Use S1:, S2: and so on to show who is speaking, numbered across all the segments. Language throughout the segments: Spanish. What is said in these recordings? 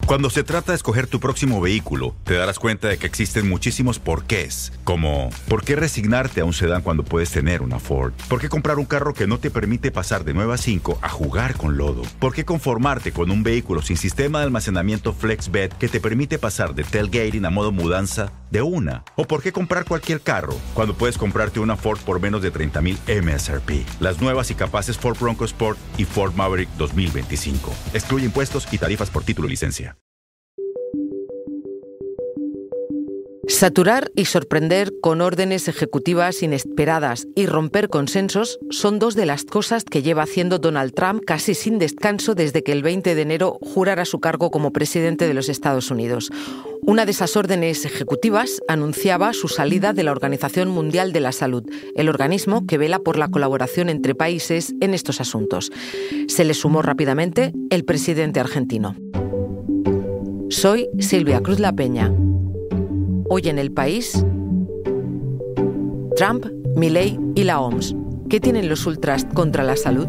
S1: Cuando se trata de escoger tu próximo vehículo, te darás cuenta de que existen muchísimos porqués, como ¿por qué resignarte a un sedán cuando puedes tener una Ford? ¿Por qué comprar un carro que no te permite pasar de 9 a 5 a jugar con lodo? ¿Por qué conformarte con un vehículo sin sistema de almacenamiento FlexBed que te permite pasar de tailgating a modo mudanza de una? ¿O por qué comprar cualquier carro cuando puedes comprarte una Ford por menos de $30,000 MSRP? Las nuevas y capaces Ford Bronco Sport y Ford Maverick 2025. Excluye impuestos y tarifas por título y licencia.
S2: Saturar y sorprender con órdenes ejecutivas inesperadas y romper consensos son dos de las cosas que lleva haciendo Donald Trump casi sin descanso desde que el 20 de enero jurara su cargo como presidente de los Estados Unidos. Una de esas órdenes ejecutivas anunciaba su salida de la Organización Mundial de la Salud, el organismo que vela por la colaboración entre países en estos asuntos. Se le sumó rápidamente el presidente argentino. Soy Silvia Cruz La Peña. Hoy en El País, Trump, Milei y la OMS. ¿Qué tienen los ultras contra la salud?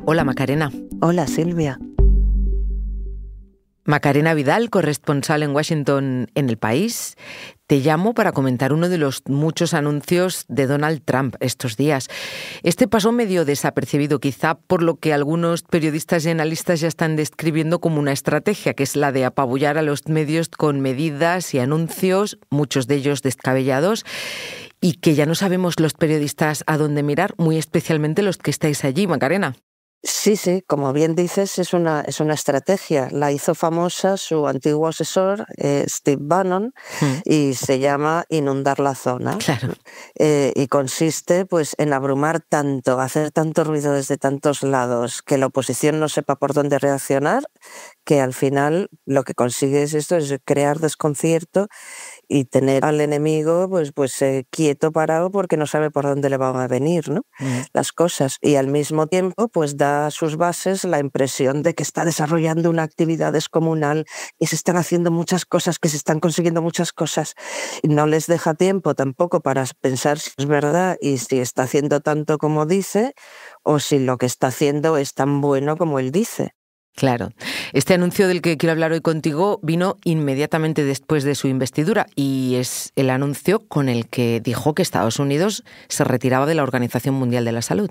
S2: Hola, Macarena.
S3: Hola, Silvia.
S2: Macarena Vidal, corresponsal en Washington en El País. Te llamo para comentar uno de los muchos anuncios de Donald Trump estos días. Este pasó medio desapercibido, quizá por lo que algunos periodistas y analistas ya están describiendo como una estrategia, que es la de apabullar a los medios con medidas y anuncios, muchos de ellos descabellados, y que ya no sabemos los periodistas a dónde mirar, muy especialmente los que estáis allí, Macarena.
S3: Sí, como bien dices, es una estrategia. La hizo famosa su antiguo asesor, Steve Bannon, y se llama inundar la zona.
S2: Claro.
S3: Y consiste pues en abrumar tanto, hacer tanto ruido desde tantos lados, que la oposición no sepa por dónde reaccionar, que al final lo que consigue es esto, es crear desconcierto y tener al enemigo pues quieto, parado, porque no sabe por dónde le van a venir, ¿no? Las cosas. Y al mismo tiempo pues da a sus bases la impresión de que está desarrollando una actividad descomunal y se están haciendo muchas cosas, que se están consiguiendo muchas cosas. Y no les deja tiempo tampoco para pensar si es verdad y si está haciendo tanto como dice, o si lo que está haciendo es tan bueno como él dice.
S2: Claro. Este anuncio del que quiero hablar hoy contigo vino inmediatamente después de su investidura y es el anuncio con el que dijo que Estados Unidos se retiraba de la Organización Mundial de la Salud.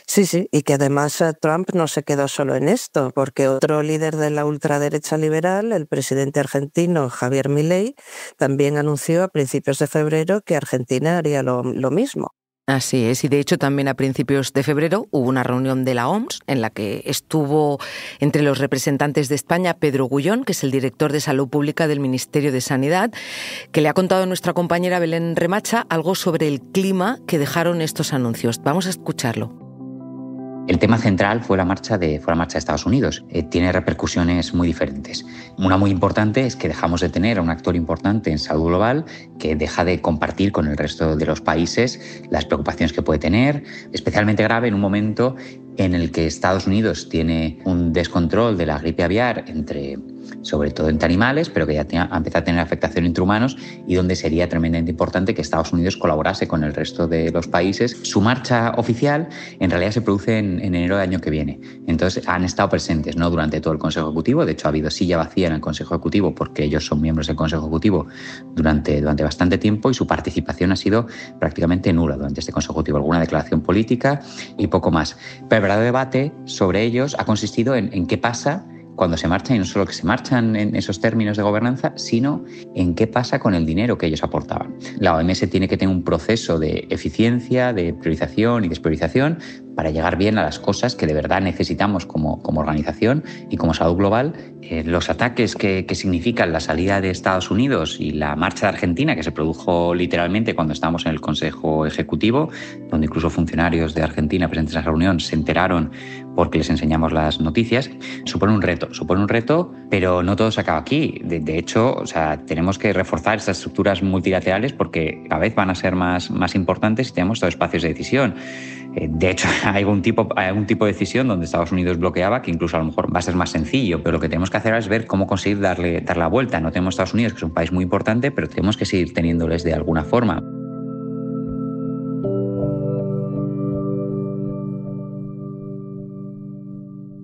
S3: Sí, y que además Trump no se quedó solo en esto, porque otro líder de la ultraderecha liberal, el presidente argentino Javier Milei, también anunció a principios de febrero que Argentina haría lo mismo.
S2: Así es, y de hecho también a principios de febrero hubo una reunión de la OMS en la que estuvo entre los representantes de España Pedro Gullón, que es el director de Salud Pública del Ministerio de Sanidad, que le ha contado a nuestra compañera Belén Remacha algo sobre el clima que dejaron estos anuncios. Vamos a escucharlo.
S4: El tema central fue la marcha de Estados Unidos. Tiene repercusiones muy diferentes. Una muy importante es que dejamos de tener a un actor importante en salud global que deja de compartir con el resto de los países las preocupaciones que puede tener, especialmente grave en un momento en el que Estados Unidos tiene un descontrol de la gripe aviar sobre todo entre animales, pero que ya ha empezado a tener afectación entre humanos y donde sería tremendamente importante que Estados Unidos colaborase con el resto de los países. Su marcha oficial en realidad se produce en enero del año que viene. Entonces han estado presentes no durante todo el Consejo Ejecutivo, de hecho ha habido silla vacía en el Consejo Ejecutivo porque ellos son miembros del Consejo Ejecutivo durante bastante tiempo y su participación ha sido prácticamente nula durante este Consejo Ejecutivo. Alguna declaración política y poco más. Pero el verdadero debate sobre ellos ha consistido en qué pasa cuando se marchan, y no solo que se marchan en esos términos de gobernanza, sino en qué pasa con el dinero que ellos aportaban. La OMS tiene que tener un proceso de eficiencia, de priorización y despriorización para llegar bien a las cosas que de verdad necesitamos como organización y como salud global. Los ataques que significan la salida de Estados Unidos y la marcha de Argentina, que se produjo literalmente cuando estábamos en el Consejo Ejecutivo, donde incluso funcionarios de Argentina presentes en la reunión se enteraron porque les enseñamos las noticias, supone un reto, pero no todo se acaba aquí. De hecho, tenemos que reforzar estas estructuras multilaterales porque cada vez van a ser más importantes y tenemos todos espacios de decisión. De hecho, hay algún tipo de decisión donde Estados Unidos bloqueaba que incluso a lo mejor va a ser más sencillo, pero lo que tenemos que hacer es ver cómo conseguir dar la vuelta. No tenemos Estados Unidos, que es un país muy importante, pero tenemos que seguir teniéndoles de alguna forma.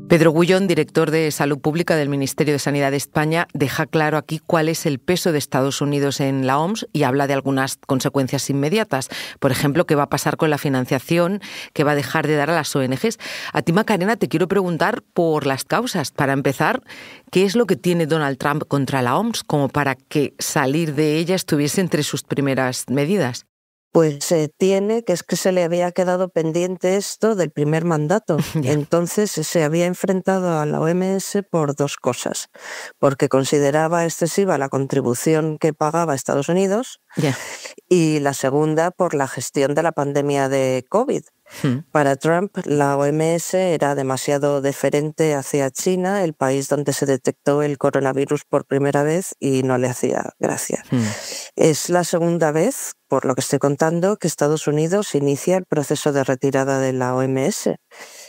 S2: Pedro Gullón, director de Salud Pública del Ministerio de Sanidad de España, deja claro aquí cuál es el peso de Estados Unidos en la OMS y habla de algunas consecuencias inmediatas. Por ejemplo, qué va a pasar con la financiación que va a dejar de dar a las ONGs. A ti, Macarena, te quiero preguntar por las causas. Para empezar, ¿qué es lo que tiene Donald Trump contra la OMS como para que salir de ella estuviese entre sus primeras medidas?
S3: Pues tiene, que es que se le había quedado pendiente esto del primer mandato. Entonces se había enfrentado a la OMS por dos cosas. Porque consideraba excesiva la contribución que pagaba Estados Unidos y la segunda por la gestión de la pandemia de COVID. Para Trump, la OMS era demasiado deferente hacia China, el país donde se detectó el coronavirus por primera vez, y no le hacía gracia. Es la segunda vez, por lo que estoy contando, que Estados Unidos inicia el proceso de retirada de la OMS.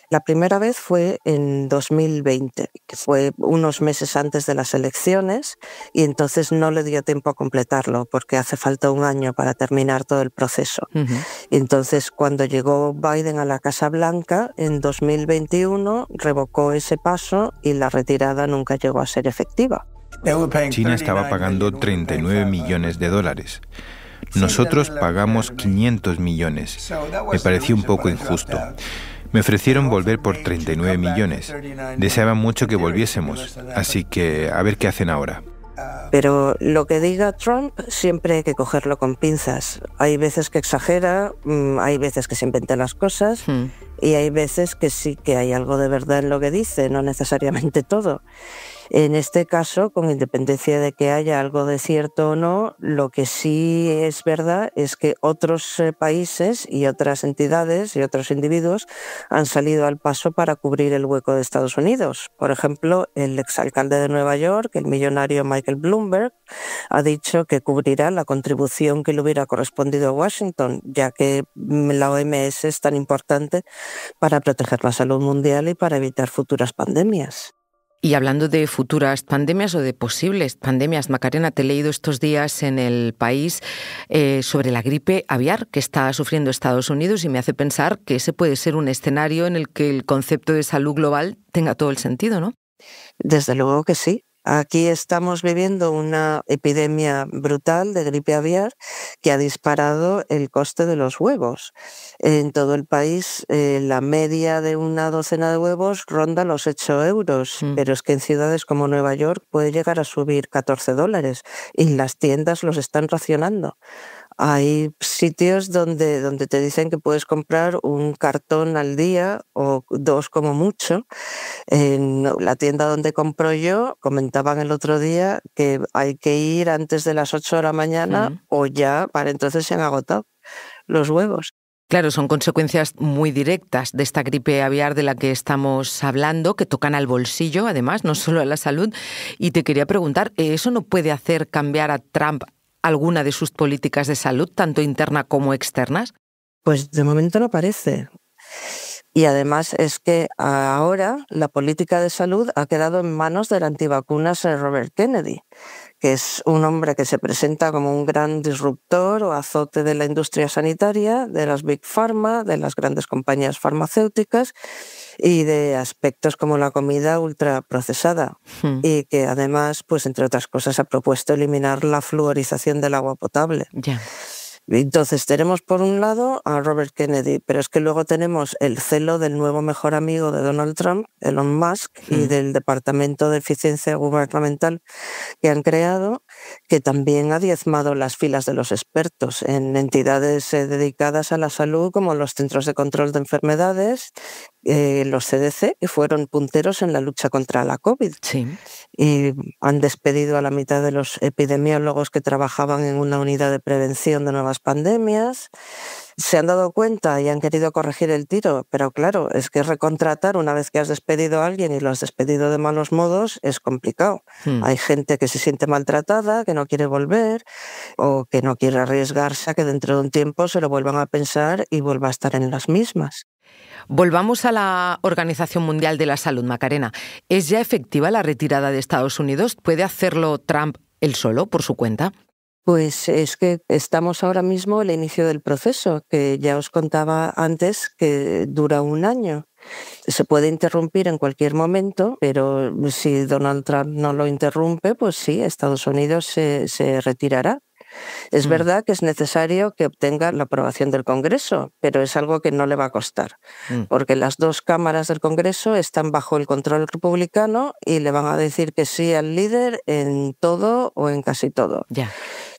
S3: La primera vez fue en 2020, que fue unos meses antes de las elecciones, y entonces no le dio tiempo a completarlo, porque hace falta un año para terminar todo el proceso. Y entonces, cuando llegó Biden a la Casa Blanca, en 2021, revocó ese paso y la retirada nunca llegó a ser efectiva.
S5: China estaba pagando $39 millones. Nosotros pagamos 500 millones. Me pareció un poco injusto. Me ofrecieron volver por 39 millones. Deseaban mucho que volviésemos, así que a ver qué hacen ahora.
S3: Pero lo que diga Trump siempre hay que cogerlo con pinzas. Hay veces que exagera, hay veces que se inventa las cosas y hay veces que sí que hay algo de verdad en lo que dice, no necesariamente todo. En este caso, con independencia de que haya algo de cierto o no, lo que sí es verdad es que otros países y otras entidades y otros individuos han salido al paso para cubrir el hueco de Estados Unidos. Por ejemplo, el exalcalde de Nueva York, el millonario Michael Bloomberg, ha dicho que cubrirá la contribución que le hubiera correspondido a Washington, ya que la OMS es tan importante para proteger la salud mundial y para evitar futuras pandemias.
S2: Y hablando de futuras pandemias o de posibles pandemias, Macarena, te he leído estos días en El País sobre la gripe aviar que está sufriendo Estados Unidos y me hace pensar que ese puede ser un escenario en el que el concepto de salud global tenga todo el sentido, ¿no?
S3: Desde luego que sí. Aquí estamos viviendo una epidemia brutal de gripe aviar que ha disparado el coste de los huevos. En todo el país la media de una docena de huevos ronda los 8 euros, pero es que en ciudades como Nueva York puede llegar a subir $14 y las tiendas los están racionando. Hay sitios donde te dicen que puedes comprar un cartón al día o 2 como mucho. En la tienda donde compro yo comentaban el otro día que hay que ir antes de las 8 de la mañana o ya para entonces se han agotado los huevos.
S2: Claro, son consecuencias muy directas de esta gripe aviar de la que estamos hablando, que tocan al bolsillo, además, no solo a la salud. Y te quería preguntar, ¿eso no puede hacer cambiar a Trump alguna de sus políticas de salud, tanto interna como externas?
S3: Pues de momento no parece. Y además es que ahora la política de salud ha quedado en manos del antivacunas Robert Kennedy, que es un hombre que se presenta como un gran disruptor o azote de la industria sanitaria, de las Big Pharma, de las grandes compañías farmacéuticas y de aspectos como la comida ultraprocesada. Y que además, pues entre otras cosas, ha propuesto eliminar la fluorización del agua potable. Entonces tenemos por un lado a Robert Kennedy, pero es que luego tenemos el celo del nuevo mejor amigo de Donald Trump, Elon Musk, y del Departamento de Eficiencia Gubernamental que han creado, que también ha diezmado las filas de los expertos en entidades dedicadas a la salud, como los Centros de Control de Enfermedades, los CDC, que fueron punteros en la lucha contra la COVID. Y han despedido a la mitad de los epidemiólogos que trabajaban en una unidad de prevención de nuevas pandemias. Se han dado cuenta y han querido corregir el tiro, pero claro, es que recontratar una vez que has despedido a alguien y lo has despedido de malos modos es complicado. Hay gente que se siente maltratada, que no quiere volver o que no quiere arriesgarse a que dentro de un tiempo se lo vuelvan a pensar y vuelva a estar en las mismas.
S2: Volvamos a la Organización Mundial de la Salud, Macarena. ¿Es ya efectiva la retirada de Estados Unidos? ¿Puede hacerlo Trump él solo, por su cuenta?
S3: Pues es que estamos ahora mismo al inicio del proceso, que ya os contaba antes que dura 1 año. Se puede interrumpir en cualquier momento, pero si Donald Trump no lo interrumpe, pues sí, Estados Unidos se retirará. Es verdad que es necesario que obtenga la aprobación del Congreso, pero es algo que no le va a costar, porque las 2 cámaras del Congreso están bajo el control republicano y le van a decir que sí al líder en todo o en casi todo.
S2: Ya.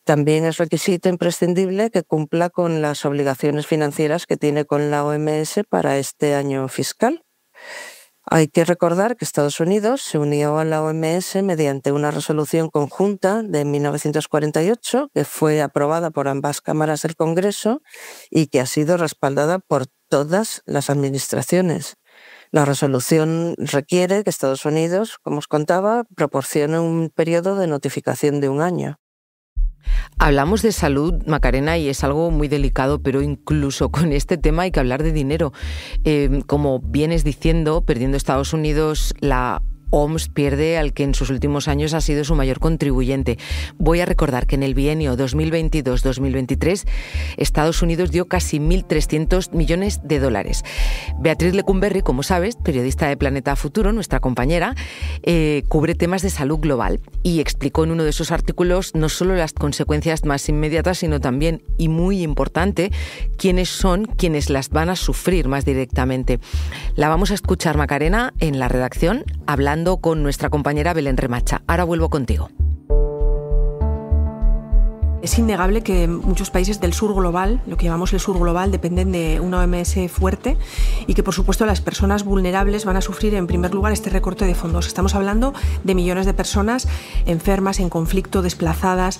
S3: También es requisito imprescindible que cumpla con las obligaciones financieras que tiene con la OMS para este año fiscal. Hay que recordar que Estados Unidos se unió a la OMS mediante una resolución conjunta de 1948 que fue aprobada por ambas cámaras del Congreso y que ha sido respaldada por todas las administraciones. La resolución requiere que Estados Unidos, como os contaba, proporcione un periodo de notificación de 1 año.
S2: Hablamos de salud, Macarena, y es algo muy delicado, pero incluso con este tema hay que hablar de dinero. Como vienes diciendo, perdiendo Estados Unidos, la OMS pierde al que en sus últimos años ha sido su mayor contribuyente. Voy a recordar que en el bienio 2022-2023 Estados Unidos dio casi 1.300 millones de dólares. Beatriz Lecumberri, como sabes, periodista de Planeta Futuro, nuestra compañera, cubre temas de salud global y explicó en uno de sus artículos no solo las consecuencias más inmediatas, sino también, y muy importante, quiénes son quienes las van a sufrir más directamente. La vamos a escuchar, Macarena, en la redacción, hablando con nuestra compañera Belén Remacha. Ahora vuelvo contigo.
S6: Es innegable que muchos países del sur global, lo que llamamos el sur global, dependen de una OMS fuerte y que, por supuesto, las personas vulnerables van a sufrir, en primer lugar, este recorte de fondos. Estamos hablando de millones de personas enfermas, en conflicto, desplazadas.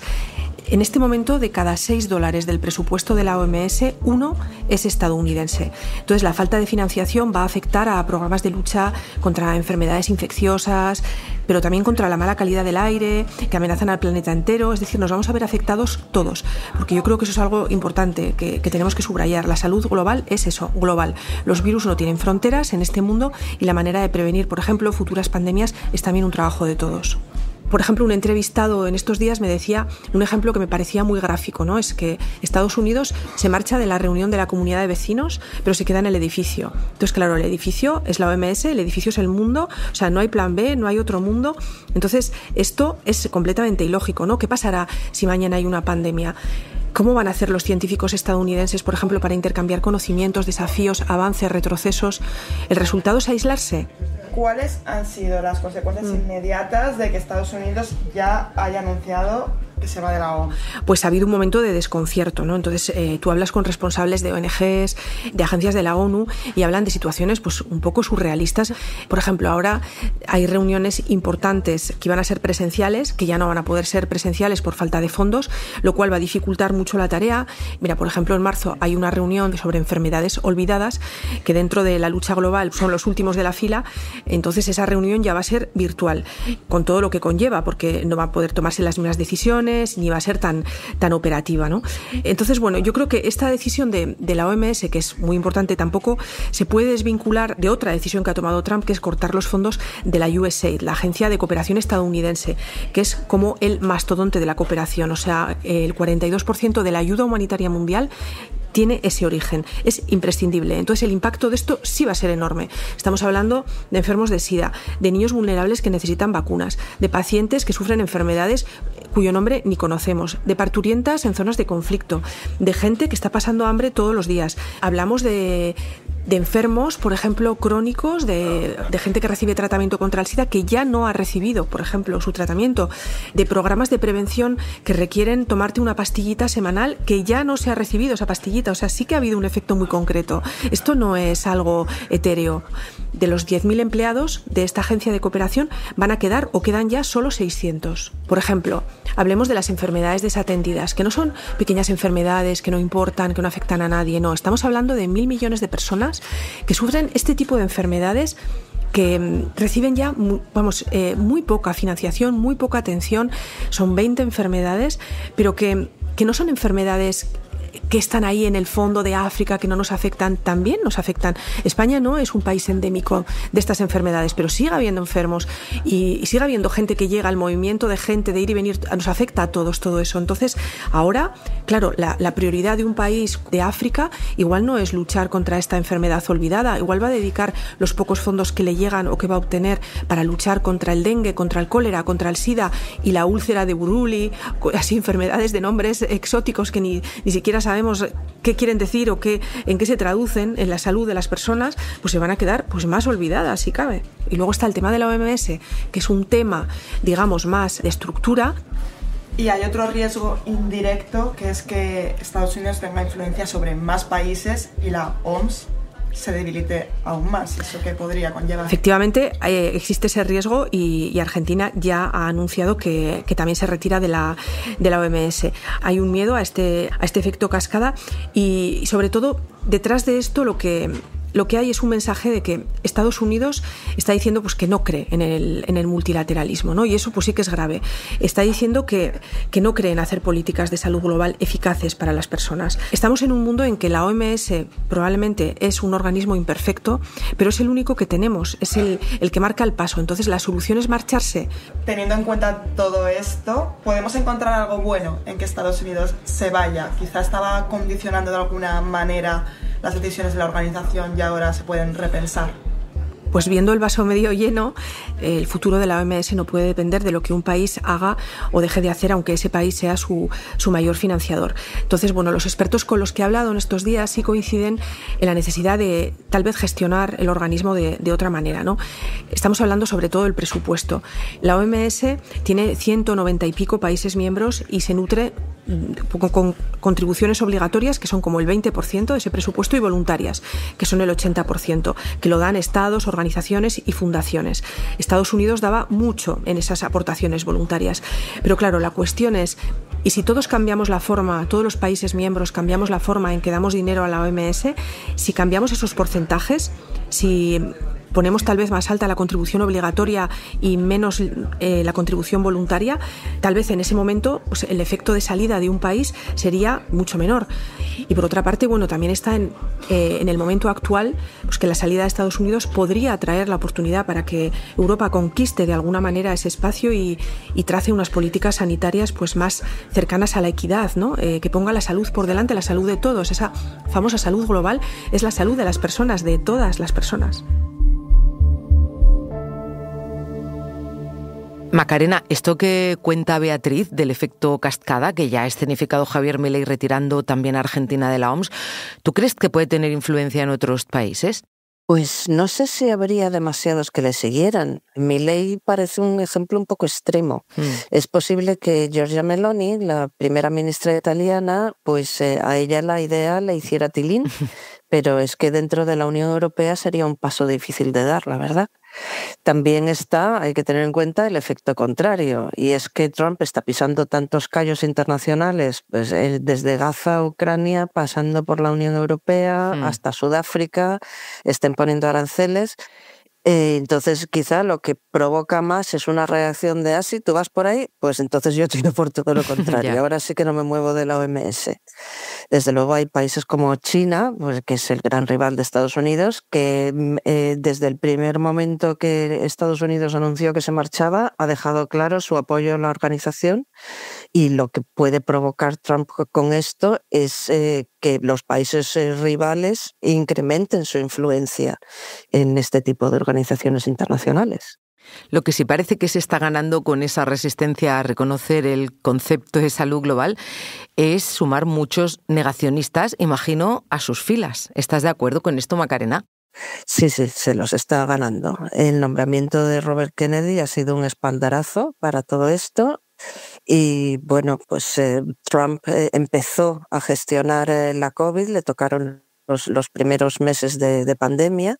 S6: En este momento, de cada $6 del presupuesto de la OMS, 1 es estadounidense. Entonces, la falta de financiación va a afectar a programas de lucha contra enfermedades infecciosas, pero también contra la mala calidad del aire, que amenazan al planeta entero. Es decir, nos vamos a ver afectados todos, porque yo creo que eso es algo importante que tenemos que subrayar. La salud global es eso, global. Los virus no tienen fronteras en este mundo y la manera de prevenir, por ejemplo, futuras pandemias es también un trabajo de todos. Por ejemplo, un entrevistado en estos días me decía un ejemplo que me parecía muy gráfico, ¿no? Es que Estados Unidos se marcha de la reunión de la comunidad de vecinos, pero se queda en el edificio. Entonces, claro, el edificio es la OMS, el edificio es el mundo, o sea, no hay plan B, no hay otro mundo. Entonces, esto es completamente ilógico, ¿no? ¿Qué pasará si mañana hay una pandemia? ¿Cómo van a hacer los científicos estadounidenses, por ejemplo, para intercambiar conocimientos, desafíos, avances, retrocesos? ¿El resultado es aislarse?
S7: ¿Cuáles han sido las consecuencias inmediatas de que Estados Unidos ya haya anunciado que se va de la OMS?
S6: Pues ha habido un momento de desconcierto, ¿no? Entonces tú hablas con responsables de ONGs, de agencias de la ONU y hablan de situaciones pues un poco surrealistas. Por ejemplo, ahora hay reuniones importantes que iban a ser presenciales, que ya no van a poder ser presenciales por falta de fondos, lo cual va a dificultar mucho la tarea. Mira, por ejemplo, en marzo hay una reunión sobre enfermedades olvidadas que dentro de la lucha global son los últimos de la fila. Entonces esa reunión ya va a ser virtual, con todo lo que conlleva, porque no va a poder tomarse las mismas decisiones ni va a ser tan operativa, ¿no? Entonces, bueno, yo creo que esta decisión de la OMS, que es muy importante, tampoco se puede desvincular de otra decisión que ha tomado Trump, que es cortar los fondos de la USAID, la Agencia de Cooperación Estadounidense, que es como el mastodonte de la cooperación. O sea, el 42% de la ayuda humanitaria mundial tiene ese origen, es imprescindible. Entonces el impacto de esto sí va a ser enorme. Estamos hablando de enfermos de SIDA, de niños vulnerables que necesitan vacunas, de pacientes que sufren enfermedades cuyo nombre ni conocemos, de parturientas en zonas de conflicto, de gente que está pasando hambre todos los días. Hablamos de de enfermos, por ejemplo, crónicos, de gente que recibe tratamiento contra el SIDA que ya no ha recibido, por ejemplo, su tratamiento, de programas de prevención que requieren tomarte una pastillita semanal que ya no se ha recibido esa pastillita. O sea, sí que ha habido un efecto muy concreto. Esto no es algo etéreo. De los 10.000 empleados de esta agencia de cooperación van a quedar o quedan ya solo 600. Por ejemplo, hablemos de las enfermedades desatendidas, que no son pequeñas enfermedades que no importan, que no afectan a nadie. No, estamos hablando de 1.000 millones de personas que sufren este tipo de enfermedades que reciben ya muy poca financiación, muy poca atención. Son 20 enfermedades, pero que no son enfermedades que están ahí en el fondo de África, que no nos afectan, también nos afectan. España no es un país endémico de estas enfermedades, pero sigue habiendo enfermos y sigue habiendo gente que llega, al movimiento de gente, de ir y venir, nos afecta a todos todo eso. Entonces, ahora, claro, la prioridad de un país de África igual no es luchar contra esta enfermedad olvidada, igual va a dedicar los pocos fondos que le llegan o que va a obtener para luchar contra el dengue, contra el cólera, contra el SIDA y la úlcera de Buruli, así enfermedades de nombres exóticos que ni siquiera sabemos qué quieren decir o en qué se traducen en la salud de las personas, pues se van a quedar pues más olvidadas si cabe. Y luego está el tema de la OMS, que es un tema, digamos, más de estructura.
S7: Y hay otro riesgo indirecto, que es que Estados Unidos tenga influencia sobre más países y la OMS se debilite aún más. ¿Eso qué podría conllevar?
S6: Efectivamente, existe ese riesgo y Argentina ya ha anunciado que también se retira de la OMS. Hay un miedo a este efecto cascada y sobre todo detrás de esto lo que hay es un mensaje de que Estados Unidos está diciendo pues que no cree en el multilateralismo, ¿no? Y eso pues sí que es grave. Está diciendo que no cree en hacer políticas de salud global eficaces para las personas. Estamos en un mundo en que la OMS probablemente es un organismo imperfecto, pero es el único que tenemos, es el que marca el paso. Entonces la solución es marcharse.
S7: Teniendo en cuenta todo esto, ¿podemos encontrar algo bueno en que Estados Unidos se vaya? Quizá estaba condicionando de alguna manera las decisiones de la organización y ahora se pueden repensar.
S6: Pues viendo el vaso medio lleno, el futuro de la OMS no puede depender de lo que un país haga o deje de hacer, aunque ese país sea su mayor financiador. Entonces, bueno, los expertos con los que he hablado en estos días sí coinciden en la necesidad de tal vez gestionar el organismo de otra manera, ¿no? Estamos hablando sobre todo del presupuesto. La OMS tiene 190 y pico países miembros y se nutre con contribuciones obligatorias, que son como el 20% de ese presupuesto, y voluntarias, que son el 80%, que lo dan estados, organizaciones y fundaciones. Estados Unidos daba mucho en esas aportaciones voluntarias. Pero claro, la cuestión es, ¿y si todos cambiamos la forma, todos los países miembros cambiamos la forma en que damos dinero a la OMS, si cambiamos esos porcentajes, si ponemos tal vez más alta la contribución obligatoria y menos la contribución voluntaria, tal vez en ese momento pues, el efecto de salida de un país sería mucho menor. Y por otra parte, bueno, también está en el momento actual pues, que la salida de Estados Unidos podría traer la oportunidad para que Europa conquiste de alguna manera ese espacio y trace unas políticas sanitarias pues, más cercanas a la equidad, ¿no? Que ponga la salud por delante, la salud de todos. Esa famosa salud global es la salud de las personas, de todas las personas.
S2: Macarena, esto que cuenta Beatriz del efecto cascada, que ya ha escenificado Javier Milei retirando también a Argentina de la OMS, ¿tú crees que puede tener influencia en otros países?
S3: Pues no sé si habría demasiados que le siguieran. Milei parece un ejemplo un poco extremo. Es posible que Giorgia Meloni, la primera ministra italiana, pues a ella la idea le hiciera tilín, pero es que dentro de la Unión Europea sería un paso difícil de dar, la verdad. También hay que tener en cuenta el efecto contrario, y es que Trump está pisando tantos callos internacionales, pues desde Gaza a Ucrania, pasando por la Unión Europea hasta Sudáfrica, estén poniendo aranceles. Entonces quizá lo que provoca más es una reacción de si tú vas por ahí, pues entonces yo tiro por todo lo contrario. Ahora sí que no me muevo de la OMS. Desde luego hay países como China, pues, que es el gran rival de Estados Unidos, que desde el primer momento que Estados Unidos anunció que se marchaba, ha dejado claro su apoyo a la organización, y lo que puede provocar Trump con esto es que los países rivales incrementen su influencia en este tipo de organizaciones internacionales.
S2: Lo que sí parece que se está ganando con esa resistencia a reconocer el concepto de salud global es sumar muchos negacionistas, imagino, a sus filas. ¿Estás de acuerdo con esto, Macarena?
S3: Sí, se los está ganando. El nombramiento de Robert Kennedy ha sido un espaldarazo para todo esto. Y bueno, pues Trump empezó a gestionar la COVID, le tocaron los primeros meses de pandemia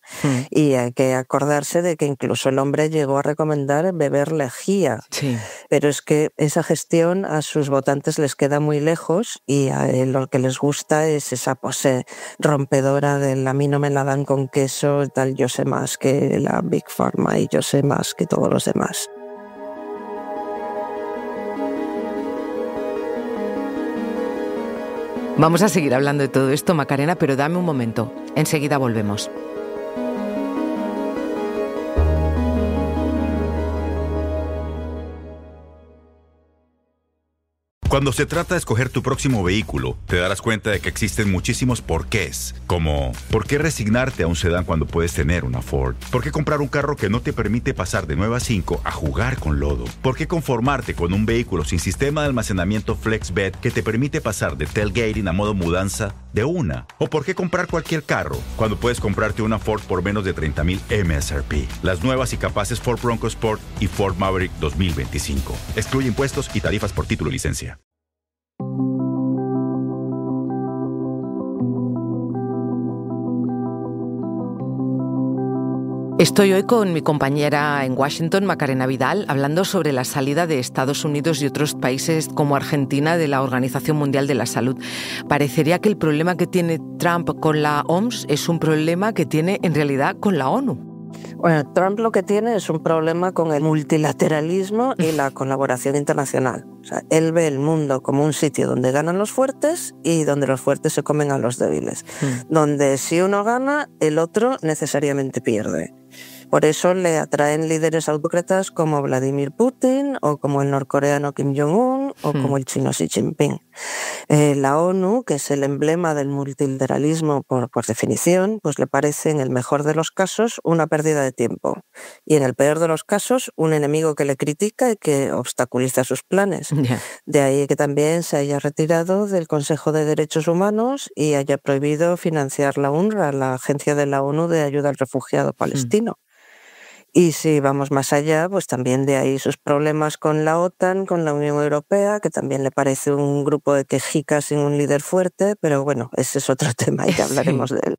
S3: y hay que acordarse de que incluso el hombre llegó a recomendar beber lejía.
S2: Sí.
S3: Pero es que esa gestión a sus votantes les queda muy lejos y a lo que les gusta es esa pose rompedora del a mí no me la dan con queso, tal, yo sé más que la Big Pharma y yo sé más que todos los demás.
S2: Vamos a seguir hablando de todo esto, Macarena, pero dame un momento. Enseguida volvemos.
S1: Cuando se trata de escoger tu próximo vehículo, te darás cuenta de que existen muchísimos porqués, como ¿por qué resignarte a un sedán cuando puedes tener una Ford? ¿Por qué comprar un carro que no te permite pasar de 9 a 5 a jugar con lodo? ¿Por qué conformarte con un vehículo sin sistema de almacenamiento FlexBed que te permite pasar de tailgating a modo mudanza de una? ¿O por qué comprar cualquier carro cuando puedes comprarte una Ford por menos de $30,000 MSRP? Las nuevas y capaces Ford Bronco Sport y Ford Maverick 2025. Excluye impuestos y tarifas por título y licencia.
S2: Estoy hoy con mi compañera en Washington, Macarena Vidal, hablando sobre la salida de Estados Unidos y otros países como Argentina de la Organización Mundial de la Salud. Parecería que el problema que tiene Trump con la OMS es un problema que tiene en realidad con la ONU.
S3: Bueno, Trump lo que tiene es un problema con el multilateralismo y la colaboración internacional. O sea, él ve el mundo como un sitio donde ganan los fuertes y donde los fuertes se comen a los débiles. Donde si uno gana, el otro necesariamente pierde. Por eso le atraen líderes autócratas como Vladimir Putin o como el norcoreano Kim Jong-un o como el chino Xi Jinping. La ONU, que es el emblema del multilateralismo por definición, pues le parece en el mejor de los casos una pérdida de tiempo y en el peor de los casos un enemigo que le critica y que obstaculiza sus planes.
S2: Yeah.
S3: De ahí que también se haya retirado del Consejo de Derechos Humanos y haya prohibido financiar la UNRWA, la agencia de la ONU de ayuda al refugiado palestino. Y si vamos más allá, pues también de ahí sus problemas con la OTAN, con la Unión Europea, que también le parece un grupo de quejicas sin un líder fuerte, pero bueno, ese es otro tema y ya hablaremos de él.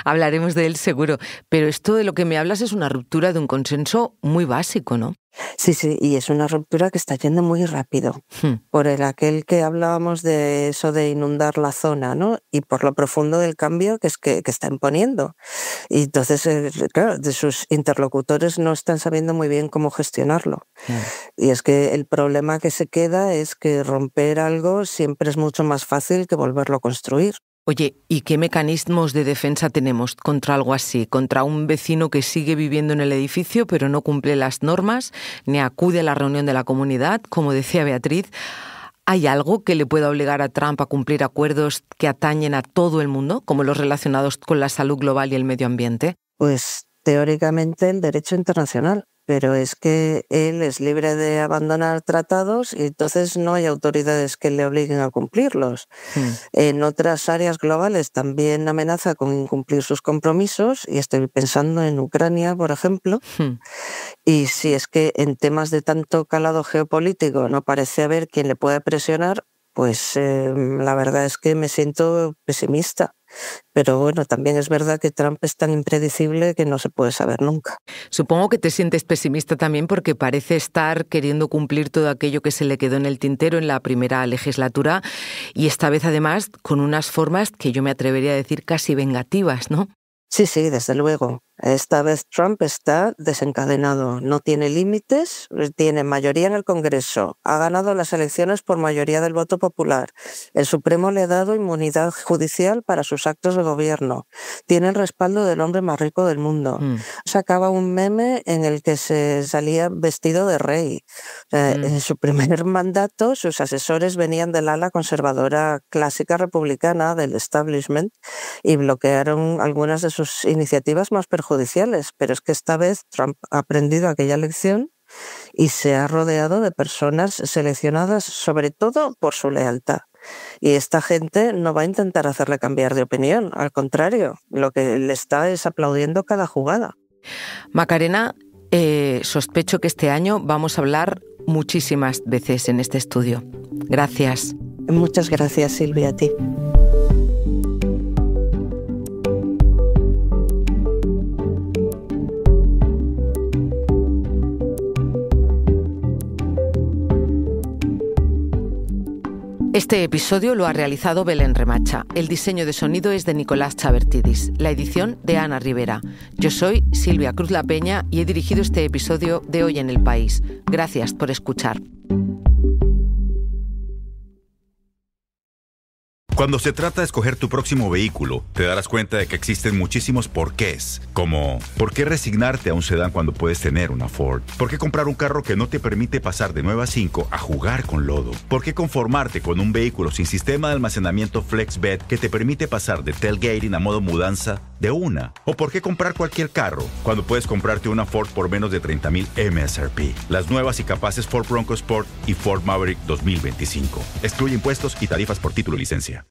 S2: Hablaremos de él seguro, pero esto de lo que me hablas es una ruptura de un consenso muy básico, ¿no?
S3: Sí, y es una ruptura que está yendo muy rápido, por aquel que hablábamos de eso de inundar la zona, ¿no? Y por lo profundo del cambio que está imponiendo. Y entonces, claro, de sus interlocutores no están sabiendo muy bien cómo gestionarlo. Y es que el problema que se queda es que romper algo siempre es mucho más fácil que volverlo a construir.
S2: Oye, ¿y qué mecanismos de defensa tenemos contra algo así? ¿Contra un vecino que sigue viviendo en el edificio pero no cumple las normas, ni acude a la reunión de la comunidad? Como decía Beatriz, ¿hay algo que le pueda obligar a Trump a cumplir acuerdos que atañen a todo el mundo, como los relacionados con la salud global y el medio ambiente?
S3: Pues teóricamente el derecho internacional. Pero es que él es libre de abandonar tratados y entonces no hay autoridades que le obliguen a cumplirlos. En otras áreas globales también amenaza con incumplir sus compromisos y estoy pensando en Ucrania, por ejemplo. Y si es que en temas de tanto calado geopolítico no parece haber quien le pueda presionar, pues la verdad es que me siento pesimista. Pero bueno, también es verdad que Trump es tan impredecible que no se puede saber nunca.
S2: Supongo que te sientes pesimista también porque parece estar queriendo cumplir todo aquello que se le quedó en el tintero en la primera legislatura y esta vez además con unas formas que yo me atrevería a decir casi vengativas, ¿no?
S3: Sí, desde luego. Esta vez Trump está desencadenado, no tiene límites, tiene mayoría en el Congreso, ha ganado las elecciones por mayoría del voto popular, el Supremo le ha dado inmunidad judicial para sus actos de gobierno, tiene el respaldo del hombre más rico del mundo. Sacaba un meme en el que se salía vestido de rey. En su primer mandato, sus asesores venían del ala conservadora clásica republicana del establishment y bloquearon algunas de sus iniciativas más perjudiciales judiciales, pero es que esta vez Trump ha aprendido aquella lección y se ha rodeado de personas seleccionadas sobre todo por su lealtad. Y esta gente no va a intentar hacerle cambiar de opinión, al contrario, lo que le está es aplaudiendo cada jugada.
S2: Macarena, sospecho que este año vamos a hablar muchísimas veces en este estudio. Gracias.
S3: Muchas gracias, Silvia, a ti.
S2: Este episodio lo ha realizado Belén Remacha. El diseño de sonido es de Nicolás Chavertidis. La edición de Ana Rivera. Yo soy Silvia Cruz La Peña y he dirigido este episodio de Hoy en el País. Gracias por escuchar.
S1: Cuando se trata de escoger tu próximo vehículo, te darás cuenta de que existen muchísimos porqués, como ¿por qué resignarte a un sedán cuando puedes tener una Ford? ¿Por qué comprar un carro que no te permite pasar de 9 a 5 a jugar con lodo? ¿Por qué conformarte con un vehículo sin sistema de almacenamiento FlexBed que te permite pasar de tailgating a modo mudanza de una? ¿O por qué comprar cualquier carro cuando puedes comprarte una Ford por menos de $30,000 MSRP? Las nuevas y capaces Ford Bronco Sport y Ford Maverick 2025. Excluye impuestos y tarifas por título y licencia.